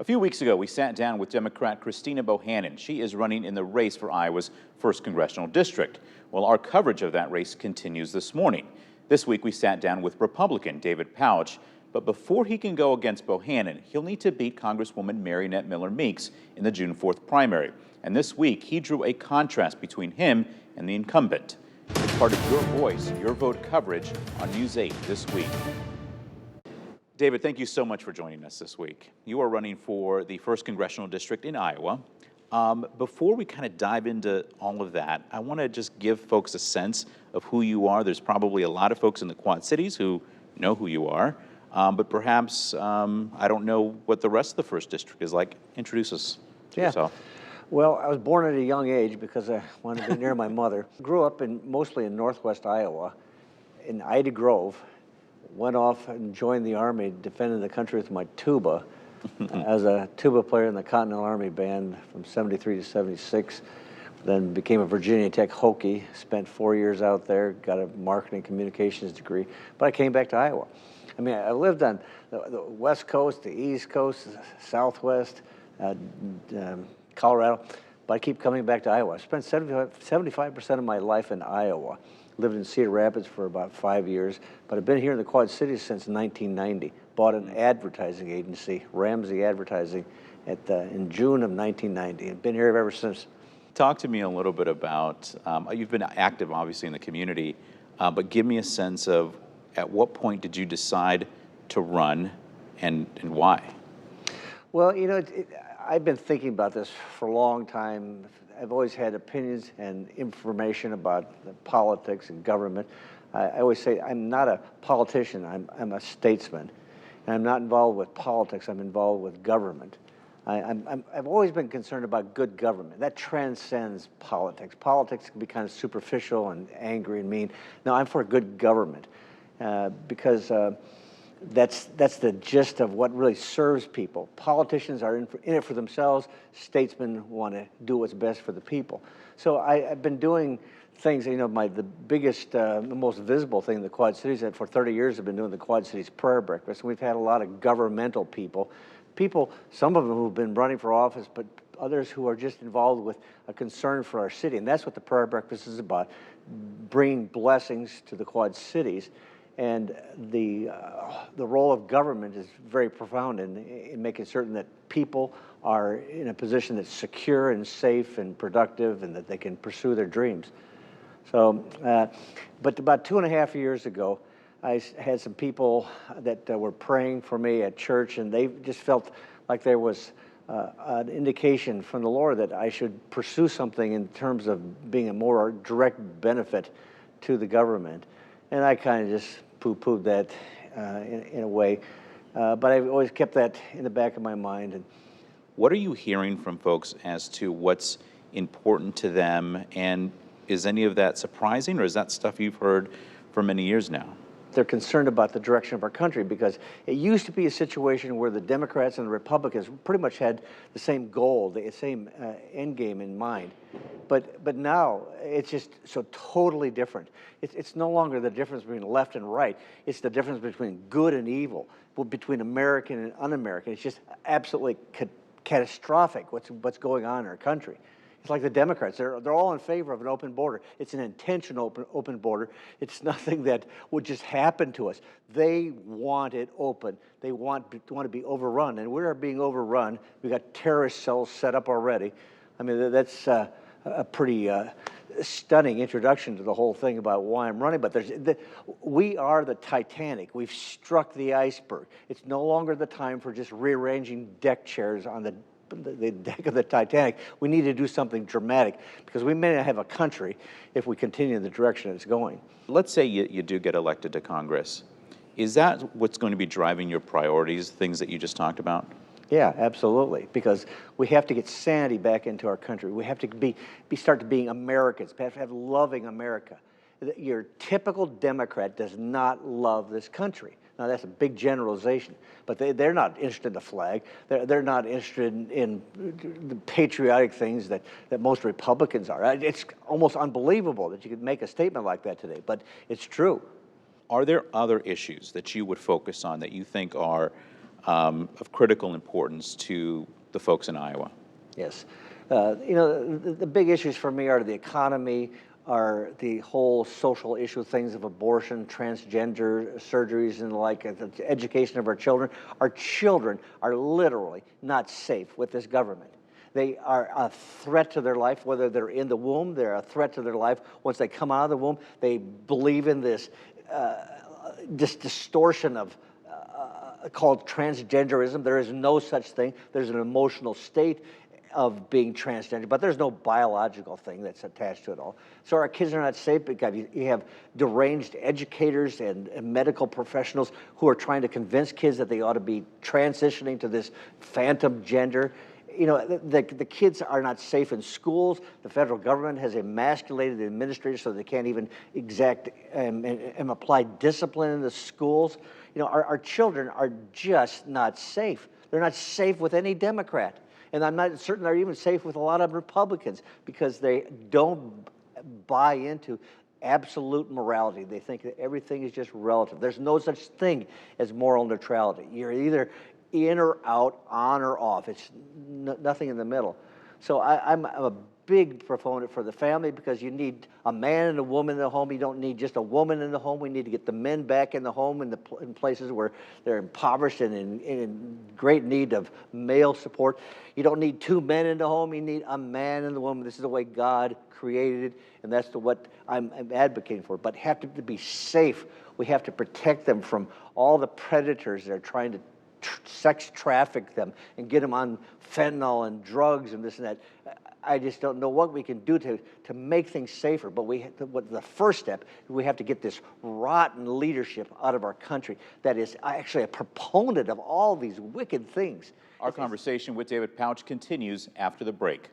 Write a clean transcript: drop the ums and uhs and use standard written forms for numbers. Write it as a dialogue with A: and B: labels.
A: A few weeks ago, we sat down with Democrat Christina Bohannan. She is running in the race for Iowa's 1st Congressional District. Well, our coverage of that race continues this morning. This week, we sat down with Republican David Pautsch. But before he can go against Bohannan, he'll need to beat Congresswoman Mariannette Miller-Meeks in the June 4th primary. And this week, he drew a contrast between him and the incumbent. It's part of Your Voice, Your Vote coverage on News 8 this week. David, thank you so much for joining us this week. You are running for the 1st Congressional District in Iowa. Before we kind of dive into all of that, I want to just give folks a sense of who you are. There's probably a lot of folks in the Quad Cities who know who you are, but perhaps I don't know what the rest of the 1st District is like. Introduce us to yourself.
B: Well, I was born at a young age because I wanted to be near my mother. Grew up mostly in northwest Iowa, in Ida Grove. Went off and joined the Army, defending the country with my tuba as a tuba player in the Continental Army Band from 73 to 76. Then became a Virginia Tech Hokie, spent 4 years out there, got a marketing communications degree, but I came back to Iowa. I mean, I lived on the West Coast, the East Coast, Southwest, Colorado, but I keep coming back to Iowa. I spent 75% of my life in Iowa. Lived in Cedar Rapids for about 5 years, but I've been here in the Quad Cities since 1990. Bought an advertising agency, Ramsey Advertising, in June of 1990, and been here ever since.
A: Talk to me a little bit about, you've been active obviously in the community, but give me a sense of at what point did you decide to run and why?
B: Well, you know, I've been thinking about this for a long time. I've always had opinions and information about politics and government. I always say I'm not a politician, I'm a statesman. And I'm not involved with politics, I'm involved with government. I've always been concerned about good government. That transcends politics. Politics can be kind of superficial and angry and mean. No, I'm for good government because that's the gist of what really serves people. Politicians are in it for themselves. Statesmen want to do what's best for the people. So I've been doing things, you know, the biggest, the most visible thing in the Quad Cities, that for 30 years I've been doing the Quad Cities Prayer Breakfast. We've had a lot of governmental people, some of them who've been running for office, but others who are just involved with a concern for our city. And that's what the Prayer Breakfast is about, bringing blessings to the Quad Cities. And the role of government is very profound in making certain that people are in a position that's secure and safe and productive and that they can pursue their dreams. So, but about 2.5 years ago, I had some people that were praying for me at church, and they just felt like there was an indication from the Lord that I should pursue something in terms of being a more direct benefit to the government. And I kind of just poo-pooed that in a way, but I've always kept that in the back of my mind. And
A: what are you hearing from folks as to what's important to them, and is any of that surprising, or is that stuff you've heard for many years now?
B: They're concerned about the direction of our country because it used to be a situation where the Democrats and the Republicans pretty much had the same goal, the same end game in mind. But now it's just so totally different. It's no longer the difference between left and right. It's the difference between good and evil, between American and un-American. It's just absolutely catastrophic what's going on in our country. It's like the Democrats. They're all in favor of an open border. It's an intentional open border. It's nothing that would just happen to us. They want it open. They want to be overrun, and we are being overrun. We got terrorist cells set up already. I mean, that's a pretty stunning introduction to the whole thing about why I'm running. But we are the Titanic. We've struck the iceberg. It's no longer the time for just rearranging deck chairs on the deck of the Titanic. We need to do something dramatic because we may not have a country if we continue in the direction it's going.
A: Let's say you do get elected to Congress. Is that what's going to be driving your priorities, things that you just talked about?
B: Yeah, absolutely, because we have to get sanity back into our country. We have to start to being Americans. We have to have loving America. Your typical Democrat does not love this country. Now, that's a big generalization, but they're not interested in the flag. They're not interested in the patriotic things that most Republicans are. It's almost unbelievable that you could make a statement like that today, but it's true.
A: Are there other issues that you would focus on that you think are of critical importance to the folks in Iowa.
B: Yes. You know, the big issues for me are the economy, are the whole social issue things of abortion, transgender surgeries, and like the education of our children. Our children are literally not safe with this government. They are a threat to their life, whether they're in the womb, they're a threat to their life. Once they come out of the womb, they believe in this distortion of called transgenderism. There is no such thing. There's an emotional state of being transgender, but there's no biological thing that's attached to it all. So our kids are not safe because you have deranged educators and medical professionals who are trying to convince kids that they ought to be transitioning to this phantom gender. You know, the kids are not safe in schools. The federal government has emasculated the administrators so they can't even exact and apply discipline in the schools. You know, our children are just not safe. They're not safe with any Democrat. And I'm not certain they're even safe with a lot of Republicans because they don't buy into absolute morality. They think that everything is just relative. There's no such thing as moral neutrality. You're either in or out, on or off. It's nothing in the middle. So I'm a big proponent for the family because you need a man and a woman in the home. You don't need just a woman in the home. We need to get the men back in the home in places where they're impoverished and in great need of male support. You don't need two men in the home. You need a man and a woman. This is the way God created it, and that's what I'm advocating for. But have to be safe. We have to protect them from all the predators that are trying to sex traffic them and get them on fentanyl and drugs and this and that. I just don't know what we can do to make things safer. But the first step, we have to get this rotten leadership out of our country that is actually a proponent of all these wicked things.
A: Our conversation with David Pautsch continues after the break.